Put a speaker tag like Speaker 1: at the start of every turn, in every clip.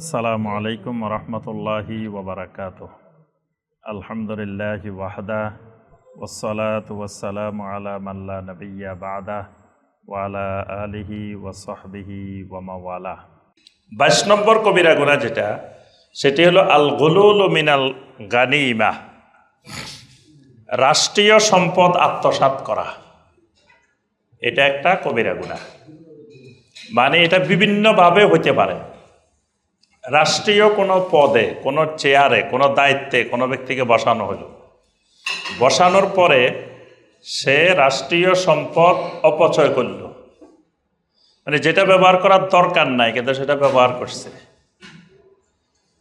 Speaker 1: আসসালামু আলাইকুম রহমতুল্লাহি ওবরাকাতুহ। আলহামদুলিল্লাহি ওয়াহদা ওয়াসসালাতু ওয়াসসালামু আলা মান লা নাবিয়্যা বা'দা ওয়া আলা আলিহি ওয়া সাহবিহি ওয়া মাওয়ালা। 22 নম্বর কবিরা গুনাহ যেটা, সেটি হলো আল গুলুল মিনাল গানিমা, রাষ্ট্রীয় সম্পদ আত্মসাৎ করা। এটা একটা কবিরা গুনাহ। মানে এটা বিভিন্নভাবে হতে পারে। রাষ্ট্রীয় কোনো পদে, কোনো চেয়ারে, কোনো দায়িত্বে কোনো ব্যক্তিকে বসানো হলো, বসানোর পরে সে রাষ্ট্রীয় সম্পদ অপচয় করল, মানে যেটা ব্যবহার করার দরকার নাই কিন্তু সেটা ব্যবহার করছে,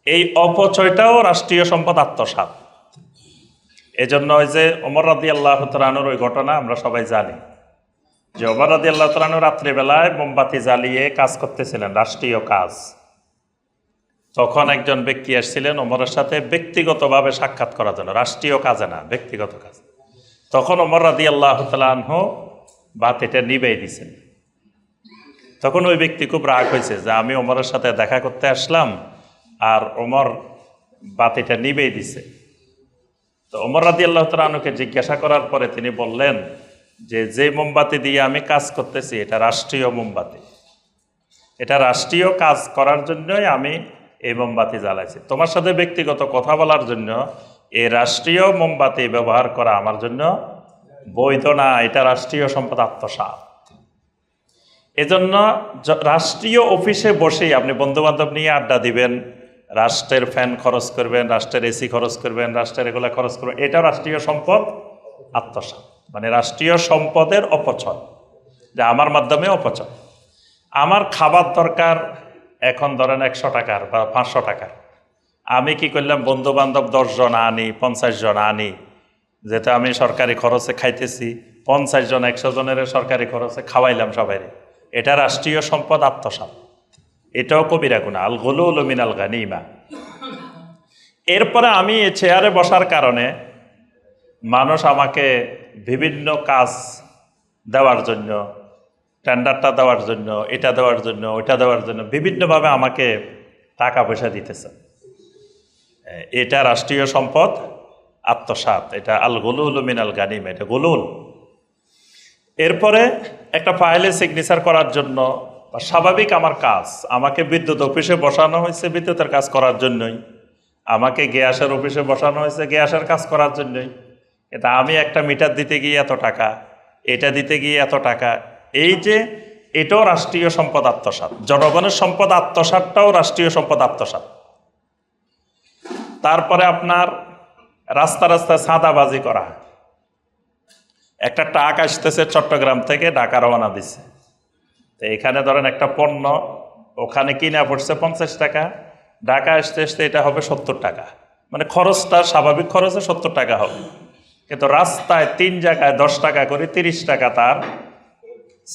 Speaker 1: এই অপচয়টাও রাষ্ট্রীয় সম্পদ আত্মসাৎ। এজন্য ওই যে ওমর রাদিয়াল্লাহু তাআলা আনহুর ওই ঘটনা আমরা সবাই জানি, যে ওমর রাদিয়াল্লাহু তাআলা আনহু রাত্রিবেলায় মোমবাতি জ্বালিয়ে কাজ করতেছিলেন, রাষ্ট্রীয় কাজ। তখন একজন ব্যক্তি আসছিলেন ওমরের সাথে ব্যক্তিগতভাবে সাক্ষাৎ করার জন্য, রাষ্ট্রীয় কাজে না, ব্যক্তিগত কাজ। তখন ওমর রাদিয়াল্লাহু তাআলা আনহু বাতিটা নিভিয়ে দিয়েছেন। তখন ওই ব্যক্তি খুব রাগ হয়েছে যে আমি ওমরের সাথে দেখা করতে আসলাম আর ওমর বাতিটা নিভিয়ে দিছে। তো ওমর রাদিয়াল্লাহু তাআলা আনহুকে জিজ্ঞাসা করার পরে তিনি বললেন যে মোমবাতি দিয়ে আমি কাজ করতেছি এটা রাষ্ট্রীয় মোমবাতি, এটা রাষ্ট্রীয় কাজ করার জন্যই আমি এই মোমবাতি জ্বালাইছি। তোমার সাথে ব্যক্তিগত কথা বলার জন্য এই রাষ্ট্রীয় মোমবাতি ব্যবহার করা আমার জন্য বৈধ না, এটা রাষ্ট্রীয় সম্পদ আত্মসাৎ। এজন্য রাষ্ট্রীয় অফিসে বসেই আপনি বন্ধুবান্ধব নিয়ে আড্ডা দিবেন, রাষ্ট্রের ফ্যান খরচ করবেন, রাষ্ট্রের এসি খরচ করবেন, রাষ্ট্রের এগুলো খরচ করবেন, এটা রাষ্ট্রীয় সম্পদ আত্মসাৎ, মানে রাষ্ট্রীয় সম্পদের অপচয়, যা আমার মাধ্যমে অপচয়। আমার খাবার দরকার এখন ধরেন 100 টাকার বা 500 টাকার, আমি কি করলাম বন্ধু বান্ধব 10 জন আনি, 50 জন আনি, যেটা আমি সরকারি খরচে খাইতেছি, 50 জন 100 জনের সরকারি খরচে খাওয়াইলাম সবাই, এটা রাষ্ট্রীয় সম্পদ আত্মসাৎ, এটাও কবিরা গুনাহ, আল গুলুল মিনাল গানিমা। এরপরে আমি এই চেয়ারে বসার কারণে মানুষ আমাকে বিভিন্ন কাজ দেওয়ার জন্য, টেন্ডারটা দেওয়ার জন্য, এটা দেওয়ার জন্য, ওইটা দেওয়ার জন্য বিভিন্নভাবে আমাকে টাকা পয়সা দিতেছে, এটা রাষ্ট্রীয় সম্পদ আত্মসাৎ, এটা আল গুলুল মিনাল গানিমা, এটা গুলুল। এরপরে একটা ফাইলে সিগনেচার করার জন্য বা স্বাভাবিক আমার কাজ, আমাকে বিদ্যুৎ অফিসে বসানো হয়েছে বিদ্যুতের কাজ করার জন্যই, আমাকে গ্যাসের অফিসে বসানো হয়েছে গ্যাসের কাজ করার জন্যই, এটা আমি একটা মিটার দিতে গিয়ে এত টাকা, এটা দিতে গিয়ে এত টাকা, এই যে এটাও রাষ্ট্রীয় সম্পদ আত্মসাৎ। জনগণের সম্পদ আত্মসাৎটাও রাষ্ট্রীয় সম্পদ আত্মসাৎ। তারপরে আপনার রাস্তা রাস্তায় চাঁদাবাজি করা, একটা ট্রাক আসতেছে চট্টগ্রাম থেকে ঢাকা রওনা দিছে, তো এখানে ধরেন একটা পণ্য ওখানে কিনা পড়ছে 50 টাকা, ঢাকা আসতে আসতে এটা হবে 70 টাকা, মানে খরচটা স্বাভাবিক খরচে 70 টাকা হবে, কিন্তু রাস্তায় 3 জায়গায় 10 টাকা করে 30 টাকা তার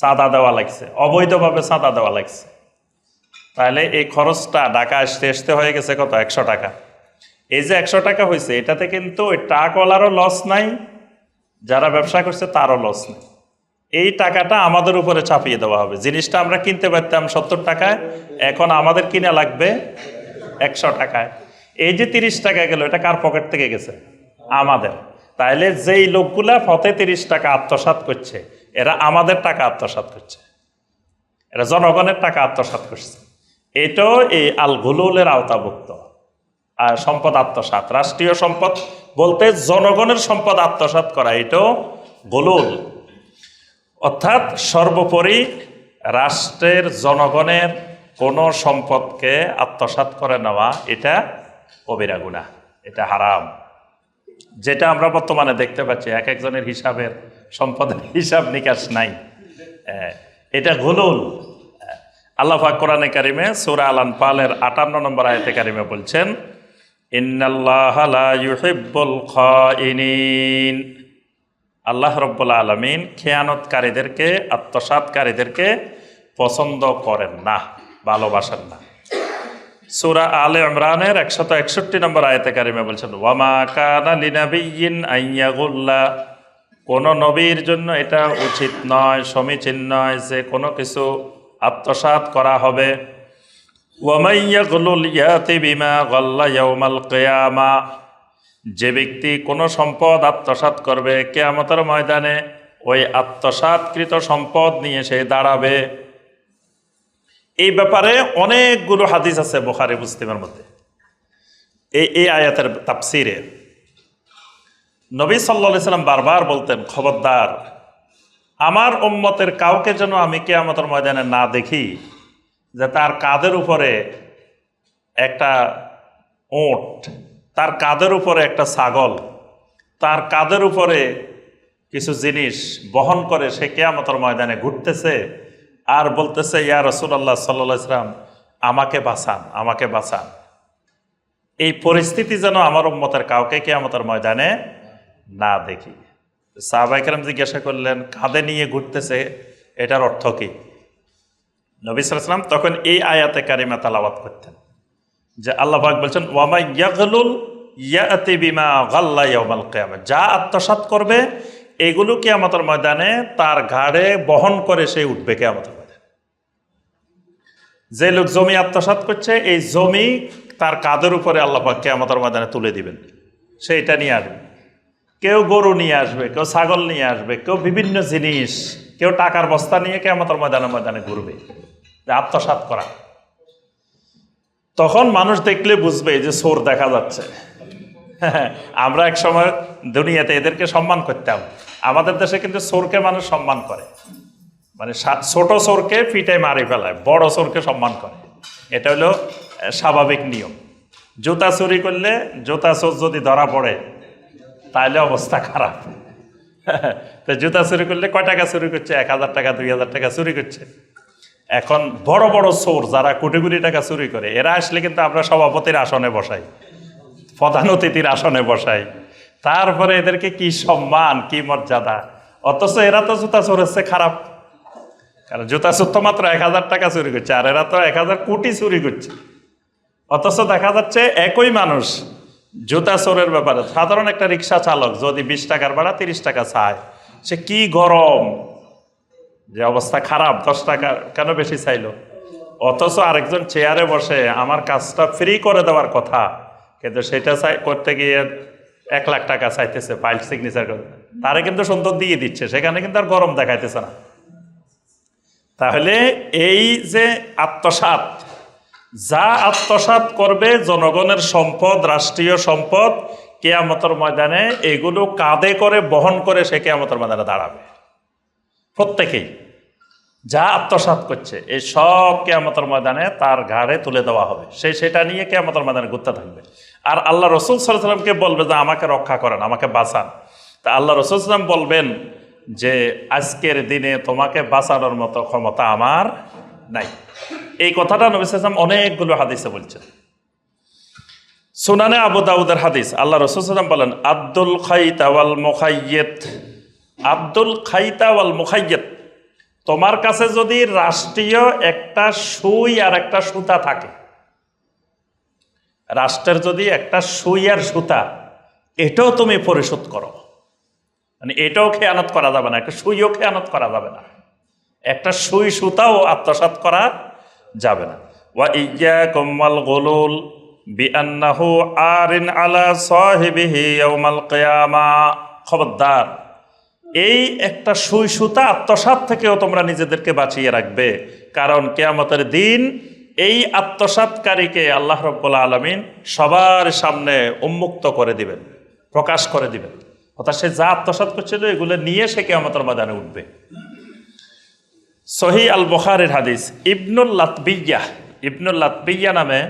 Speaker 1: চাঁদা দেওয়া লাগছে, অবৈধভাবে চাঁদা দেওয়া লাগছে। তাহলে এই খরচটা ঢাকা আসতে আসতে হয়ে গেছে কত? 100 টাকা। এই যে 100 টাকা হয়েছে, এটাতে কিন্তু ওই ট্রাকওয়ালারও লস নাই, যারা ব্যবসা করছে তারও লস নেই। এই টাকাটা আমাদের উপরে চাপিয়ে দেওয়া হবে। জিনিসটা আমরা কিনতে পারতাম 70 টাকায়, এখন আমাদের কিনা লাগবে 100 টাকায়। এই যে 30 টাকা গেল, এটা কার পকেট থেকে গেছে? আমাদের। তাইলে যেই লোকগুলা ফতে 30 টাকা আত্মসাৎ করছে, এরা আমাদের টাকা আত্মসাৎ করছে, এরা জনগণের টাকা আত্মসাৎ করছে। এটাও এই আল গুলুলের আওতাভুক্ত আর সম্পদ আত্মসাৎ। রাষ্ট্রীয় সম্পদ বলতে জনগণের সম্পদ আত্মসাৎ করা, এটাও গুলুল। অর্থাৎ সর্বোপরি রাষ্ট্রের জনগণের কোনো সম্পদকে আত্মসাৎ করে নেওয়া, এটা কবিরা গুনাহ, এটা হারাম। যেটা আমরা বর্তমানে দেখতে পাচ্ছি, এক একজনের হিসাবের সম্পদের হিসাব নিকাশ নাই, এটা গুলুল। আল্লাহ পাক কোরআনে কারিমে সূরা আল আনফালের 58 নম্বর আয়াতে কারিমে বলছেন, ইন্নাল্লাহা লা ইউহিব্বুল খাইনিন, আল্লাহ রাব্বুল আলামিন খেয়ানতকারীদেরকে, আত্মসাৎকারীদেরকে পছন্দ করেন না, ভালোবাসেন না। সূরা আলে ইমরানের 161 নম্বর আয়াতে কারিমে বলছেন, ওয়ামা কানা লিনাবিয়্যিন আইয়াগুল্লা, কোন নবীর জন্য এটা উচিত নয়, সমীচীন নয় যে কোনো কিছু আত্মসাৎ করা হবে। ওয়ামান ইয়াগলুল ইয়াতি বিমা গাল্লা ইয়াউমাল কিয়ামা, যে ব্যক্তি কোনো সম্পদ আত্মসাৎ করবে কিয়ামতের ময়দানে ওই আত্মসাৎকৃত সম্পদ নিয়ে সে দাঁড়াবে। এই ব্যাপারে অনেকগুলো হাদিস আছে বুখারী মুসলিমের মধ্যে। এই আয়াতের তাফসিরে নবী সাল্লাল্লাহু আলাইহি সাল্লাম বারবার বলতেন, খবরদার আমার উম্মতের কাউকে যেন আমি কিয়ামতের ময়দানে না দেখি যে তার কাঁধের উপরে একটা ওট, তার কাঁধের উপরে একটা ছাগল, তার কাঁধের উপরে কিছু জিনিস বহন করে সে কিয়ামতের ময়দানে ঘুরতেছে আর বলতেছে, ইয়া রাসূলুল্লাহ সাল্লাল্লাহু আলাইহি ওয়াসাল্লাম আমাকে বাঁচান, আমাকে বাঁচান। এই পরিস্থিতি যেন আমার উম্মতের কাউকে কিয়ামতের ময়দানে না দেখি। সাহাবায়ে কেরাম জিজ্ঞাসা করলেন, কাঁধে নিয়ে ঘুরতেছে, এটার অর্থ কি? নবী সাল্লাল্লাহু আলাইহি ওয়াসাল্লাম তখন এই আয়াতে কারিমা তেলাওয়াত করতেন যে আল্লাহ পাক বলছেন, ওয়ামা ইয়াগলুল ইয়াতি বিমা গাল্লা ইয়াউমাল কিয়ামা, যা আত্মসাৎ করবে এগুলো কিয়ামতের ময়দানে তার ঘাড়ে বহন করে সে উঠবে কিয়ামতের ময়দানে। যে লোক জমি আত্মসাৎ করছে, এই জমি তার কাঁধের উপরে আল্লাহ পাক কিয়ামতের ময়দানে তুলে দিবেন, সে এটা নিয়ে আসবে। কেউ গরু নিয়ে আসবে, কেউ ছাগল নিয়ে আসবে, কেউ বিভিন্ন জিনিস, কেউ টাকার বস্তা নিয়ে কিয়ামতের ময়দানে ঘুরবে, আত্মসাৎ করা। তখন মানুষ দেখলে বুঝবে যে চোর দেখা যাচ্ছে। আমরা এক সময় দুনিয়াতে এদেরকে সম্মান করতাম, আমাদের দেশে কিন্তু চোরকে মানুষ সম্মান করে, মানে ছোট চোরকে পিটায় মারি ফেলায়, বড় চোরকে সম্মান করে। এটা হলো স্বাভাবিক নিয়ম। জুতা চুরি করলে, জুতা চোর যদি ধরা পড়ে তাহলে অবস্থা খারাপ। তো জুতা চুরি করলে কয় টাকা চুরি করছে? 1000 টাকা 2000 টাকা চুরি করছে। এখন বড় বড় চোর যারা কোটি কোটি টাকা চুরি করে, এরা আসলে কিন্তু আমরা সভাপতির আসনে বসাই, প্রধান অতিথির আসনে বসাই, তারপরে এদেরকে কি সম্মান, কি মর্যাদা। অথচ এরা তো জুতা চোর হচ্ছে খারাপ, কারণ জুতা চোর তো মাত্র 1000 টাকা চুরি করছে, আর এরা তো 1000 কোটি চুরি করছে। অথচ দেখা যাচ্ছে একই মানুষ জুতা চোরের ব্যাপারে, সাধারণ একটা রিক্সা চালক যদি 20 টাকার ভাড়া 30 টাকা চায়, সে কি গরম, যে অবস্থা খারাপ, 10 টাকা কেন বেশি চাইলো। অথচ আরেকজন চেয়ারে বসে আমার কাজটা ফ্রি করে দেওয়ার কথা, কিন্তু সেটা করতে গিয়ে 1 লাখ টাকা চাইতেছে ফাইল সিগনেচার করে, তারে কিন্তু সুন্দর দিয়ে দিচ্ছে, সেখানে কিন্তু আর গরম দেখাইতেছে না। তাহলে এই যে আত্মসাৎ, যা আত্মসাৎ করবে জনগণের সম্পদ, রাষ্ট্রীয় সম্পদ, কিয়ামতের ময়দানে এগুলো কাঁধে করে বহন করে সে কিয়ামতের ময়দানে দাঁড়াবে। প্রত্যেকেই যা আত্মসাৎ করছে এই সব কিয়ামতের ময়দানে তার ঘাড়ে তুলে দেওয়া হবে, সে সেটা নিয়ে কিয়ামতের ময়দানে ঘুরতে থাকবে। আর আল্লাহ রাসূল সাল্লাল্লাহু আলাইহি ওয়াসাল্লামকে বলবে যে আমাকে রক্ষা করেন, আমাকে বাঁচান। তা আল্লাহ রাসূল সাল্লাল্লাহু আলাইহি ওয়াসাল্লাম বলবেন যে আজকের দিনে তোমাকে বাঁচানোর মতো ক্ষমতা আমার নাই। এই কথাটা নবী সাল্লাল্লাহু আলাইহি ওয়াসাল্লাম অনেকগুলো হাদিসে বলছেন। সুনানে আবু দাউদের হাদিস, আল্লাহ রাসূল সাল্লাল্লাহু আলাইহি ওয়াসাল্লাম বলেন, আব্দুল খাইতা ওয়াল মুখাইয়িত, আব্দুল খাইতা ওয়াল মুখাইয়িত, তোমার কাছে যদি রাষ্ট্রীয় একটা সুই আর একটা সুতা থাকে, রাষ্ট্রের যদি একটা সুই আর সুতা, এটাও তুমি পরিশোধ করো, মানে এটাও খেয়ানত করা যাবে না, একটা সুইও খেয়ানত করা যাবে না, একটা সুই সুতাও আত্মসাৎ করা যাবে না। ওয়া ইয়্যাকুম ওয়াল গুলুল বিআন্নাহু আরিন আলা সাহিবিহি ইয়াউমাল কিয়ামা, খবরদার এই একটা সুই সুতা আত্মসাৎ থেকেও তোমরা নিজেদেরকে বাঁচিয়ে রাখবে, কারণ কিয়ামতের দিন এই আত্মসাৎকারীকে আল্লাহ রাব্বুল আলামিন সবার সামনে উন্মুক্ত করে দিবেন, প্রকাশ করে দিবেন। অর্থাৎ সে যা আত্মসাৎ করছিল এগুলো নিয়ে সে কিয়ামতের ময়দানে উঠবে। সহিহ আল বুখারীর হাদিস, ইবনুল লাতবিয়া নামে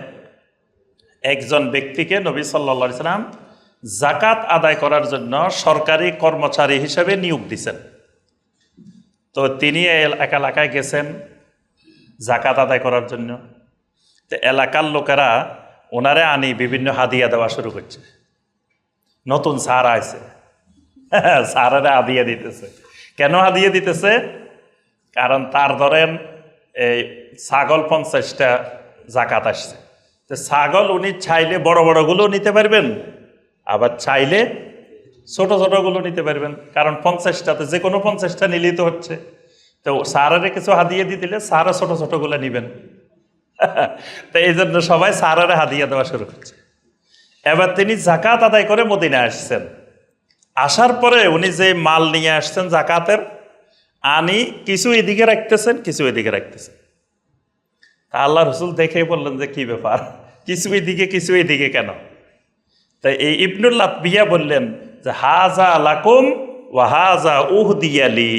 Speaker 1: একজন ব্যক্তিকে নবী সাল্লাল্লাহু আলাইহি ওয়াসাল্লাম জাকাত আদায় করার জন্য সরকারি কর্মচারী হিসেবে নিয়োগ দিয়েছেন। তো তিনি এক এলাকায় গেছেন জাকাত আদায় করার জন্য। তো এলাকার লোকেরা ওনারে আনি বিভিন্ন হাদিয়া দেওয়া শুরু করছে। নতুন স্যার আছে, স্যারেরা হাদিয়া দিতেছে। কেন হাদিয়া দিতেছে? কারণ তার ধরেন এই ছাগল 50টা জাকাত আসছে, তো ছাগল উনি চাইলে বড় বড়গুলো নিতে পারবেন, আবার চাইলে ছোট ছোটগুলো নিতে পারবেন, কারণ 50টাতে যে কোনো 50টা নিলেই তো হচ্ছে। তো স্যারের কিছু হাদিয়ে দিয়ে দিলে স্যারও ছোট ছোটগুলো নেবেন। তো এই জন্য সবাই স্যারের হাদিয়া দেওয়া শুরু করছে। এবার তিনি জাকাত আদায় করে মদিনায় আসছেন। আসার পরে উনি যে মাল নিয়ে আসছেন জাকাতের, আনি কিছু এদিকে রাখতেছেন, কিছু এদিকে রাখতেছেন। তা আল্লাহ রসুল দেখেই বললেন যে কি ব্যাপার, কিছু এদিকে কিছু এদিকে কেন? তাই এই ইবনুল লাতবিয়া বললেন যে হাজা লাকুম ওয়া হাজা উহদিয়ালি,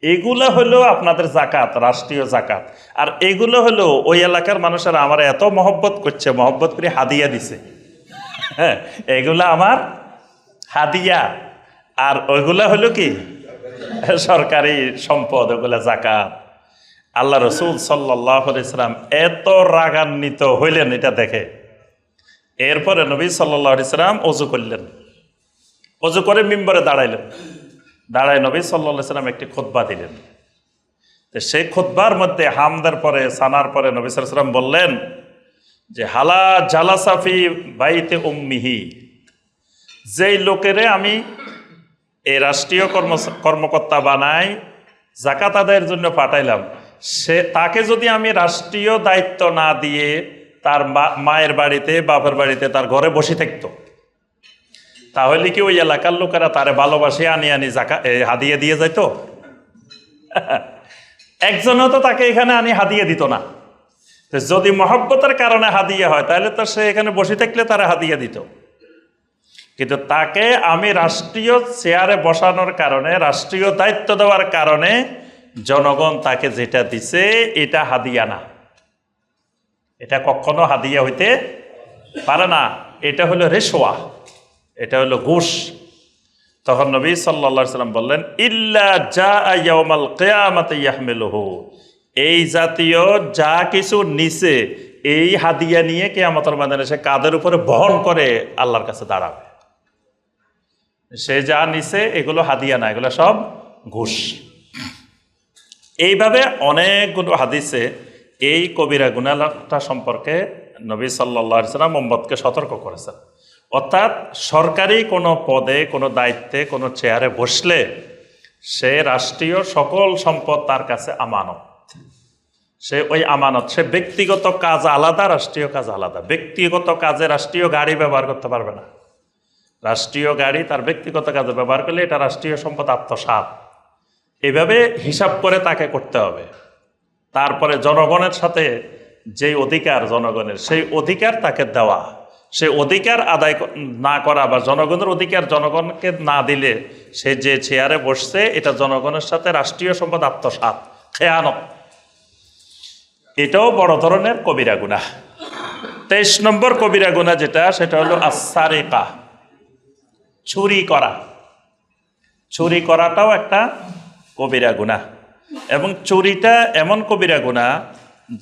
Speaker 1: এগুলো হলো আপনাদের জাকাত, রাষ্ট্রীয় জাকাত, আর এগুলো হলো ওই এলাকার মানুষেরা আমার এত মহব্বত করছে, মহব্বত করে হাদিয়া দিছে। হ্যাঁ, এগুলো আমার হাদিয়া, আর ওইগুলা হলো কি সরকারি সম্পদ, ওগুলা জাকাত। আল্লাহ রসুল সাল্লাল্লাহু আলাইহি সাল্লাম এত রাগান্বিত হইলেন এটা দেখে। এরপরে নবী সাল্লাল্লাহু আলাইহি সাল্লাম ওযু করলেন, ওযু করে মিম্বরে দাঁড়াইলেন। দাঁড়ায় নবী সাল্লাল্লাহু আলাইহি সাল্লাম একটি খুতবা দিলেন। তো সেই খুতবার মধ্যে হামদার পরে সানার পরে নবী সাল্লাল্লাহু আলাইহি সাল্লাম বললেন যে হালা জালাসাফি বাইতে উম্মিহি, যেই লোকেরে আমি এই রাষ্ট্রীয় কর্মকর্তা বানাই, জাকাত আদায়ের জন্য পাঠাইলাম, তাকে যদি আমি রাষ্ট্রীয় দায়িত্ব না দিয়ে তার মায়ের বাড়িতে, বাপের বাড়িতে, তার ঘরে বসে থাকতো, তাহলে কি ওই এলাকার লোকেরা তারে ভালোবাসে আনি হাদিয়া দিয়ে যাইত? একজনও তো তাকে এখানে আনি হাদিয়া দিত না। যদি মহব্বতের কারণে হাদিয়া হয় তাহলে তো সে এখানে বসে থাকলে তারা হাদিয়া দিত। কিন্তু তাকে আমি রাষ্ট্রীয় চেয়ারে বসানোর কারণে, রাষ্ট্রীয় দায়িত্ব দেওয়ার কারণে জনগণ তাকে যেটা দিছে এটা হাদিয়া না, এটা কখনো হাদিয়া হইতে পারে না। এটা হলো রেশোয়া, এটা হলো ঘুষ। তখন নবী সাল্লাল্লাহু আলাইহি সাল্লাম বললেন ইল্লা জাআ ইয়াউমাল কিয়ামাতি ইয়াহমিলুহু, এই জাতীয় যা কিছু নিছে এই হাদিয়া নিয়ে কিয়ামতের ময়দানে সে কাঁধের উপরে বহন করে আল্লাহর কাছে দাঁড়াবে। সে যা নিছে এগুলো হাদিয়া না, এগুলো সব ঘুষ। এইভাবে অনেকগুলো হাদিসে এই কবিরা গুনাহটা সম্পর্কে নবী সাল্লাল্লাহু আলাইহি সাল্লাম উম্মতকে সতর্ক করেছেন। অর্থাৎ সরকারি কোনো পদে, কোনো দায়িত্বে, কোনো চেয়ারে বসলে সে রাষ্ট্রীয় সকল সম্পদ তার কাছে আমানত। সে ওই আমানত, সে ব্যক্তিগত কাজ আলাদা, রাষ্ট্রীয় কাজ আলাদা। ব্যক্তিগত কাজে রাষ্ট্রীয় গাড়ি ব্যবহার করতে পারবে না। রাষ্ট্রীয় গাড়ি তার ব্যক্তিগত কাজে ব্যবহার করলে এটা রাষ্ট্রীয় সম্পদ আত্মসাৎ। এভাবে হিসাব করে তাকে করতে হবে। তারপরে জনগণের সাথে যেই অধিকার জনগণের, সেই অধিকার তাকে দেওয়া। সে অধিকার আদায় না করা বা জনগণের অধিকার জনগণকে না দিলে সে যে চেয়ারে বসছে এটা জনগণের সাথে রাষ্ট্রীয় সম্পদ আত্মসাৎ, খেয়ানত। এটাও বড় ধরনের কবিরা গুনাহ। 23 নম্বর কবিরা গুনাহ যেটা, সেটা হলো আস-সারিকা, চুরি করা। চুরি করাটাও একটা কবিরা গুনাহ, এবং চুরিটা এমন কবিরা গুনাহ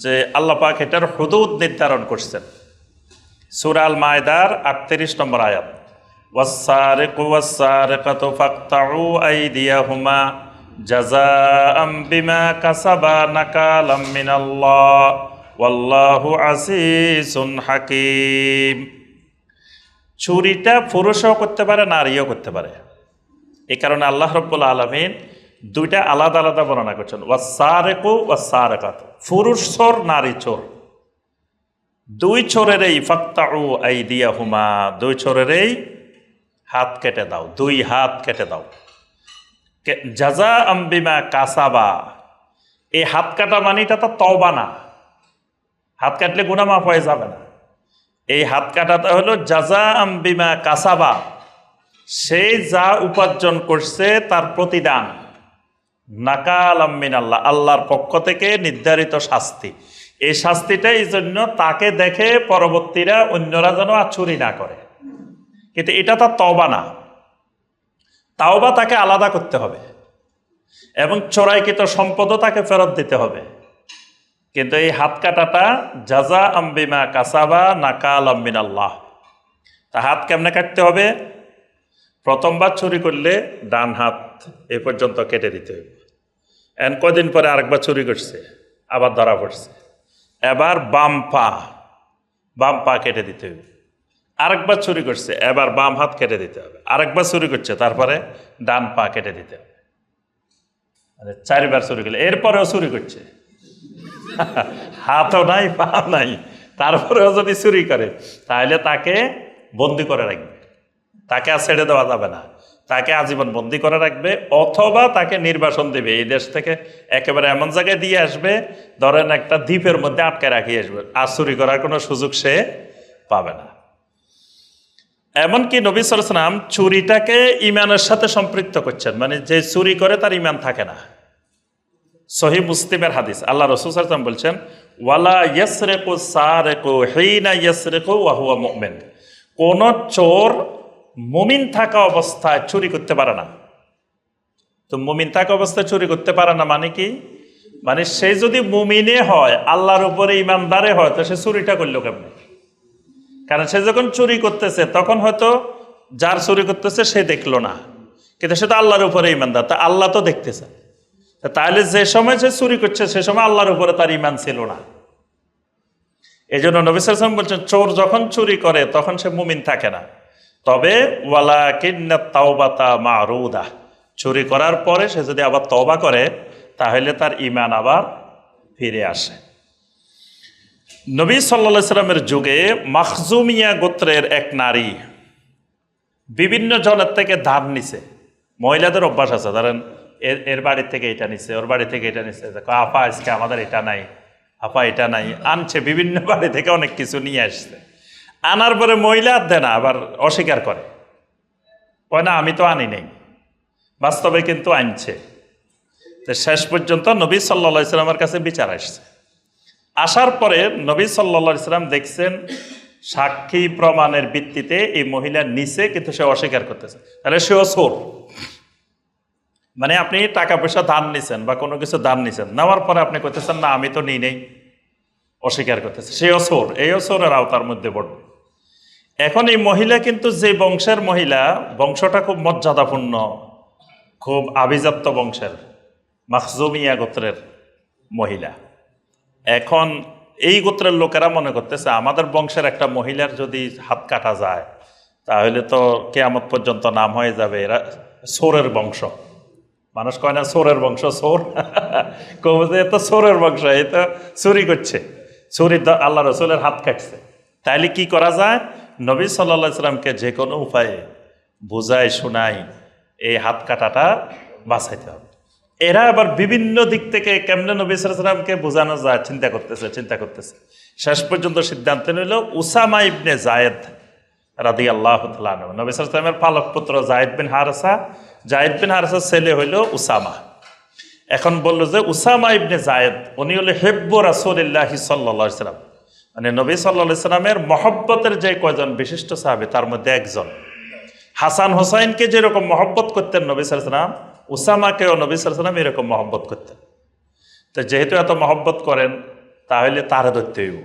Speaker 1: যে আল্লাহ পাক এটার হুদুদ নির্ধারণ করছেন। সূরা আল মায়দার 38 নম্বর আয়াত, ওয়াস-সারিকু ওয়াস-সারিকাতু ফাকতাউ আইদিয়াহুমা জাযাআম বিমা কাসাবা নাকালাম মিনাল্লাহ ওয়াল্লাহু আসিসুন হাকীম। চুরিটা পুরুষও করতে পারে, নারীও করতে পারে। এই কারণে আল্লাহ রাব্বুল আলামিন দুইটা আলাদা আলাদা বর্ণনা করছেন, ওয়াস-সারিকু ওয়াস-সারিকাতু, পুরুষ চোর, নারী চোর। দুই চোরের এই ফাকতাউ আইদিয়াহুমা, দুই চোরের এই হাত কেটে দাও, দুই হাত কেটে দাও। জাযাআম বিমা কাসাবা, এই হাত কাটা মানিটা তো তওবা না, হাত কাটলে গুনাহ মাফ হয়ে যাবে না। এই হাত কাটাটা হলো জাযাআম বিমা কাসাবা, সে যা উপার্জন করছে তার প্রতিদান। নাকালাম মিনাল্লাহ, আল্লাহর পক্ষ থেকে নির্ধারিত শাস্তি। এই শাস্তিটা এই জন্য তাকে দেখে পরবর্তীরা অন্যরা যেন আর চুরি না করে। কিন্তু এটা তার তওবা না, তাওবা তাকে আলাদা করতে হবে, এবং চোরাইকৃত সম্পদও তাকে ফেরত দিতে হবে। কিন্তু এই হাত কাটাটা জাযাআম বিমা কাসাবা নাকালাম মিনাল্লাহ। তা হাত কেমনে কাটতে হবে? প্রথমবার চুরি করলে ডান হাত এ পর্যন্ত কেটে দিতে হবে। কদিন পরে আরেকবার চুরি করছে, আবার ধরা পড়ছে, এবার বাম পা কেটে দিতে হবে। আরেকবার চুরি করছে, এবার বাম হাত কেটে দিতে হবে। আরেকবার চুরি করছে, তারপরে ডান পা কেটে দিতে হবে। মানে 4বার চুরি করলে, এরপরেও চুরি করছে, হাতও নাই, পাও নাই, তারপরেও যদি চুরি করে তাহলে তাকে বন্দি করে রাখবে, তাকে আর ছেড়ে দেওয়া যাবে না, তাকে আজীবন বন্দি করে রাখবে, অথবা তাকে নির্বাসন দেবে, এই দেশ থেকে একেবারে এমন জায়গায় দিয়ে আসবে, ধরেন একটা দ্বীপের মধ্যে আটকে রাখিয়ে আসবে, আর চুরি করার কোনো সুযোগ সে পাবে না। এমনকি নবী সাল্লাল্লাহু আলাইহি ওয়াসাল্লাম চুরিটাকে ইমানের সাথে সম্পৃক্ত করছেন, মানে যে চুরি করে তার ইমান থাকে না। সহিহ মুসলিমের হাদিস, আল্লাহ রাসূল সাল্লাল্লাহু আলাইহি ওয়াসাল্লাম বলছেন, ওয়ালা ইয়াসরিকু সারিকু হিনা ইয়াসরিকু ওয়া হুয়া মুমিন, কোন চোর মুমিন থাকা অবস্থায় চুরি করতে পারে না। তো মুমিন থাকা অবস্থায় চুরি করতে পারে না মানে কি? মানে সে যদি মুমিনে হয়, আল্লাহর উপরে ইমানদারে হয়, তো সে চুরিটা করলো কেমন? কারণ সে যখন চুরি করতেছে তখন হয়তো যার চুরি করতেছে সে দেখলো না, কিন্তু সে তো আল্লাহর উপরে ইমানদার, তা আল্লাহ তো দেখতেছে। তাহলে যে সময় সে চুরি করছে সে সময় আল্লাহর উপরে তার ইমান ছিল না। এই জন্য নবী সাল্লাল্লাহু আলাইহি ওয়াসাল্লাম বলছেন, চোর যখন চুরি করে তখন সে মুমিন থাকে না। তবে ওয়ালাকিন্নাত তাওবাতা মারুদা, চুরি করার পরে সে যদি আবার তওবা করে তাহলে তার ইমান আবার ফিরে আসে। নবী সাল্লাল্লাহু আলাইহি সাল্লামের যুগে মাখজুমিয়া গোত্রের এক নারী বিভিন্ন জনের থেকে ধার নিছে। মহিলাদের অভ্যাস আছে, ধরেন এর বাড়ির থেকে এটা নিচ্ছে, ওর বাড়ি থেকে এটা নিচ্ছে, আপা আজকে আমাদের এটা নাই, আপা এটা নাই, আনছে বিভিন্ন বাড়ি থেকে অনেক কিছু নিয়ে আসছে। আনার পরে মহিলা আর দেয় না, আবার অস্বীকার করে, কয় না আমি তো আনি নাই, বাস্তবে কিন্তু আনছে। তো শেষ পর্যন্ত নবী সাল্লাল্লাহু আলাইহি সাল্লামের কাছে বিচার আসছে। আসার পরে নবী সাল্লাল্লাহু আলাইহি সাল্লাম দেখছেন সাক্ষী প্রমাণের ভিত্তিতে এই মহিলা নিছে, কিন্তু সে অস্বীকার করতেছে, তাহলে সেও চোর। মানে আপনি টাকা পয়সা দান নিছেন বা কোনো কিছু দান নিছেন, নেওয়ার পরে আপনি করতেছেন না আমি তো নিই নেই, অস্বীকার করতেছে, সেও চোর, এই চোরের আওতার মধ্যে পড়বে। এখন এই মহিলা কিন্তু যে বংশের মহিলা, বংশটা খুব মর্যাদাপূর্ণ, খুব আভিজাত্য বংশের, মাখজুমিয়া গোত্রের মহিলা। এখন এই গোত্রের লোকেরা মনে করতেছে আমাদের বংশের একটা মহিলার যদি হাত কাটা যায় তাহলে তো কিয়ামত পর্যন্ত নাম হয়ে যাবে এরা চোরের বংশ। মানুষ কয় না চোরের বংশ, চোর কবে এত চোরের বংশ, এই তো চুরি করছে, চুরি আল্লাহ রসুলের হাত কাটছে। তাইলে কি করা যায়? নবী সাল্লাল্লাহু আলাইহি সাল্লামকে যে কোনো উপায়ে বুঝাই শোনাই এই হাত কাটাটা বাঁচাইতে হবে। এরা আবার বিভিন্ন দিক থেকে কেমনে নবী সাল্লাল্লাহু আলাইহি সাল্লামকে বোঝানো যায় চিন্তা করতেছে। শেষ পর্যন্ত সিদ্ধান্ত নিল উসামা ইবনে জায়েদ রাদিয়াল্লাহু তাআলা আনহু, নবী সাল্লাল্লাহু আলাইহি সাল্লামের পালক পুত্র জায়েদ বিন হারেসার ছেলে হইল উসামা। এখন বললো যে উসামা ইবনে জায়েদ উনি হলো হিব্বু রাসূলিল্লাহি সাল্লাল্লাহু আলাইহি সাল্লাম, মানে নবী সাল্লাল্লাহু আলাইহি সাল্লামের মহব্বতের যে কয়জন বিশিষ্ট সাহাবী তার মধ্যে একজন। হাসান হোসাইনকে যেরকম মহব্বত করতেন নবী সাল্লাল্লাহু আলাইহি সাল্লাম, উসামাকেও নবী সাল্লাল্লাহু আলাইহি সাল্লাম এরকম মহব্বত করতেন। তো যেহেতু এত মহব্বত করেন তাহলে তারা ধরতে হইব।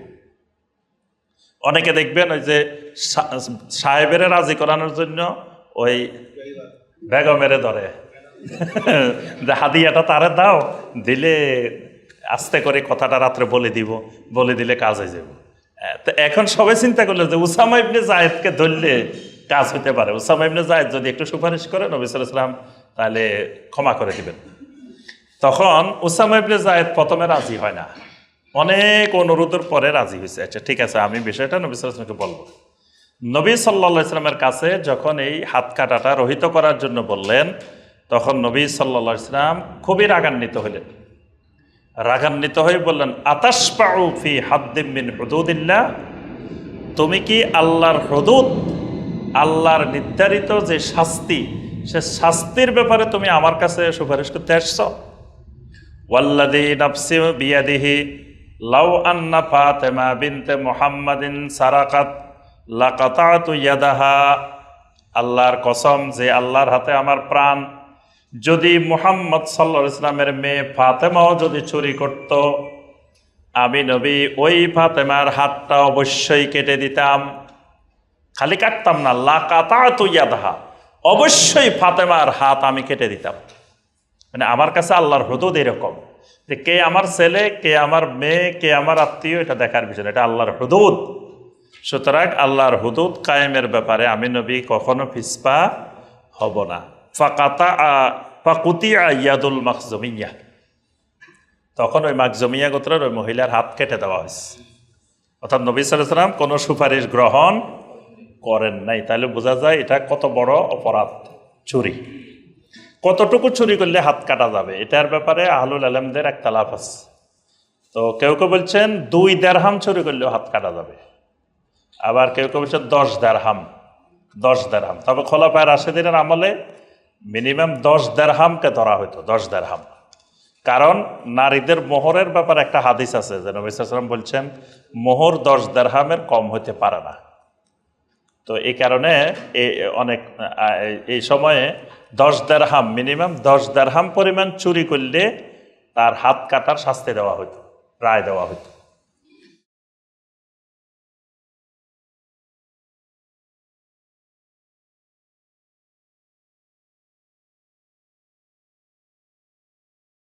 Speaker 1: অনেকে দেখবেন ওই যে সাহেবের রাজি করানোর জন্য ওই বেগমের ধরে যে হাদিয়াটা তারে দাও, দিলে আস্তে করে কথাটা রাত্রে বলে দিলে কাজ হয়ে যাবে। তো এখন সবাই চিন্তা করলো যে উসামা ইবনে জায়েদকে ধরলে কাজ হইতে পারে, উসামা ইবনে জায়েদ যদি একটু সুপারিশ করে নবী সাল্লাল্লাহু আলাইহি সাল্লাম তাহলে ক্ষমা করে দিবেন। তখন উসামা ইবনে জায়েদ প্রথমে রাজি হয় না, অনেক অনুরোধের পরে রাজি হয়েছে। আচ্ছা ঠিক আছে, আমি বিষয়টা নবী সাল্লাল্লাহু আলাইহি সাল্লামকে বলবো। নবী সাল্লাল্লাহু আলাইহি সাল্লামের কাছে যখন এই হাত কাটাটা রহিত করার জন্য বললেন, তখন নবী সাল্লাল্লাহু আলাইহি সাল্লাম খুবই রাগান্বিত হলেন। রাগান্বিত হয়ে বললেন, আতাশফাউ ফি হাদ্দিম মিন হুদুদিল্লাহ, তুমি কি আল্লাহর হুদুদ, আল্লাহর নির্ধারিত যে শাস্তি, সে শাস্তির ব্যাপারে তুমি আমার কাছে সুপারিশ করতে আসছো? ওয়াল্লাযী নাফসি বিয়াদিহি লাউ আন্না ফাতিমা বিনতে মুহাম্মাদিন সারাকাত লাকাতাতু ইয়াদাহা, আল্লাহর কসম, যে আল্লাহর হাতে আমার প্রাণ, যদি মুহাম্মদ সাল্লাল্লাহু আলাইহি ওয়াসাল্লামের মেয়ে ফাতেমাও যদি চুরি করত, আমি নবী ওই ফাতেমার হাতটা অবশ্যই কেটে দিতাম। খালি কাটতাম না, লাকাতাতু ইয়াদাহা, অবশ্যই ফাতেমার হাত আমি কেটে দিতাম। মানে আমার কাছে আল্লাহর হুদুদ এরকম যে কে আমার ছেলে, কে আমার মেয়ে, কে আমার আত্মীয়, এটা দেখার বিষয়, এটা আল্লাহর হুদুদ। সুতরাং আল্লাহর হুদুদ কায়েমের ব্যাপারে আমি নবী কখনো পিছপা হব না। ফাকুতিয়া ইয়াদুল মাখজুমিয়া, তখন ওই মাকজুমিয়া গোত্রের ওই মহিলার হাত কেটে দেওয়া হয়েছে। অর্থাৎ নবী সাল্লাল্লাহু আলাইহি ওয়াসাল্লাম কোনো সুপারিশ গ্রহণ করেন নাই। তাহলে বোঝা যায় এটা কত বড় অপরাধ, চুরি। কতটুকু চুরি করলে হাত কাটা যাবে এটার ব্যাপারে আহলুল ইলমদের একতলাফ আছে। তো কেউ কেউ বলছেন 2 দিরহাম চুরি করলেও হাত কাটা যাবে, আবার কেউ কেউ বলছেন 10 দিরহাম। তবে খোলাফায়ে রাশেদিনের আমলে মিনিমাম 10 দিরহামকে ধরা হতো, 10 দিরহাম। কারণ নারীদের মোহরের ব্যাপারে একটা হাদিস আছে যে নবী সাল্লাল্লাহু আলাইহি ওয়াসাল্লাম বলছেন মোহর 10 দিরহামের কম হতে পারে না। তো এই কারণে এই সময়ে 10 দিরহাম, মিনিমাম 10 দিরহাম পরিমাণ চুরি করলে তার হাত কাটার শাস্তি দেওয়া হতো, রায় দেওয়া হতো।